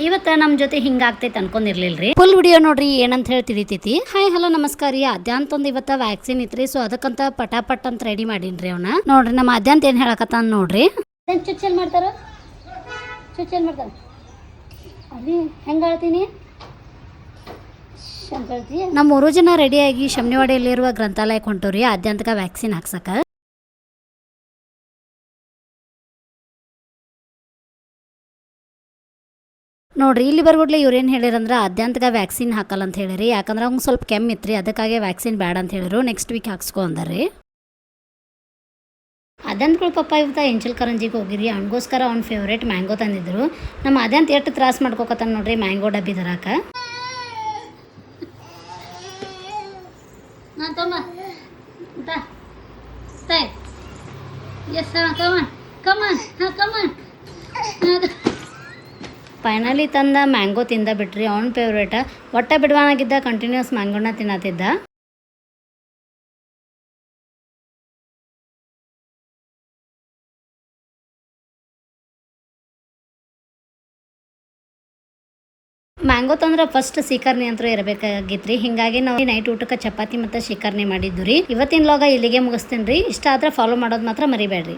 ಇವತ್ತ ನಮ್ಮ ಜೊತೆ ಹಿಂಗಾಗ್ತೈತೆ ಅನ್ಕೊಂಡಿರ್ಲಿಲ್ರಿ. ಫುಲ್ ವಿಡಿಯೋ ನೋಡ್ರಿ ಏನಂತ ಹೇಳಿ ತಿಳಿತೈತಿ. ಹಾಯ್ ಹಲೋ ನಮಸ್ಕಾರ ರೀ. ಅದ್ಯಾಂತ ಒಂದು ಇವತ್ತ ವ್ಯಾಕ್ಸಿನ್ ಇತ್ರಿ. ಸೊ ಅದಕ್ಕಂತ ಪಟಾಪಟ್ ಅಂತ ರೆಡಿ ಮಾಡೀನ್ರಿ ಅವನ. ನೋಡ್ರಿ ನಮ್ಮ ಅದ್ಯಾಂತ ಏನ್ ಹೇಳಕತ್ತಾನ ನೋಡ್ರಿ. ಚುಚ್ಚಲ್ ಮಾಡ್ತಾರ ಅಲ್ಲಿ ಹೆಂಗ ಹೇಳ್ತೀನಿ. ನಮ್ಮ 3 ಜನ ರೆಡಿಯಾಗಿ ಶಮನಿವಾಡಿಯಲ್ಲಿರುವ ಗ್ರಂಥಾಲಯಕ್ಕೆ ಹೊಂಟವ್ರಿ ಆದ್ಯಂತಕ ವ್ಯಾಕ್ಸಿನ್ ಹಾಕ್ಸಕ. ನೋಡ್ರಿ ಇಲ್ಲಿ ಬರ್ಬಿಡ್ಲಿ ಇವ್ರು ಏನು ಹೇಳಿರಂದ್ರೆ ಆದ್ಯಂತಕ ವ್ಯಾಕ್ಸಿನ್ ಹಾಕಲ್ಲ ಅಂತ ಹೇಳಿರಿ. ಯಾಕಂದ್ರೆ ಅವ್ನು ಸ್ವಲ್ಪ ಕೆಮ್ಮಿತ್ರಿ, ಅದಕ್ಕಾಗಿ ವ್ಯಾಕ್ಸಿನ್ ಬೇಡ ಅಂತ ಹೇಳಿರು. Next week ಹಾಕ್ಸ್ಕೊ ಅಂದಾರ್ರಿ. ಅದಂತ್ಗಳು ಪಪ್ಪ ಇವತ್ತ ಎಂಚಲ್ ಕರಂಜಿಗೆ ಹೋಗಿರಿ. ಅವನಿಗೋಸ್ಕರ ಅವ್ನ ಫೇವ್ರೇಟ್ ಮ್ಯಾಂಗೋ ತಂದಿದ್ರು. ನಮ್ಮ ಅದಂತ ಎಷ್ಟು ತ್ರಾಸ ಮಾಡ್ಕೋಕತ್ತಾನ ನೋಡ್ರಿ ಮ್ಯಾಂಗೋ ಡಬ್ಬಿ ತರಾಕ. ಫೈನಲಿ ತಂದ ಮ್ಯಾಂಗೋ ತಿಂದ ಬಿಟ್ರಿ. ಅವ್ನ ಫೇವ್ರೇಟ್ ಒಟ್ಟ ಬಿಡುವಾನಾಗಿದ್ದ ಕಂಟಿನ್ಯೂಸ್ ಮ್ಯಾಂಗೋನ ತಿನ್ನತ್ತಿದ್ದ. ಮ್ಯಾಂಗೋ ತಂದ್ರೆ ಫಸ್ಟ್ ಸೀಕರ್ನಿ ಅಂತೂ ಇರಬೇಕಾಗಿತ್ರಿ. ಹಿಂಗಾಗಿ ನಾವು ನೈಟ್ ಊಟಕ್ಕೆ ಚಪಾತಿ ಮತ್ತು ಶಿಕರ್ನಿ ಮಾಡಿದ್ದು ರೀ. ಇವತ್ತಿನ ಲಾಗ ಇಲ್ಲಿಗೆ ಮುಗಿಸ್ತೇನೆ ರೀ. ಇಷ್ಟ ಆದ್ರೆ ಫಾಲೋ ಮಾಡೋದು ಮಾತ್ರ ಮರಿಬೇಡ್ರಿ.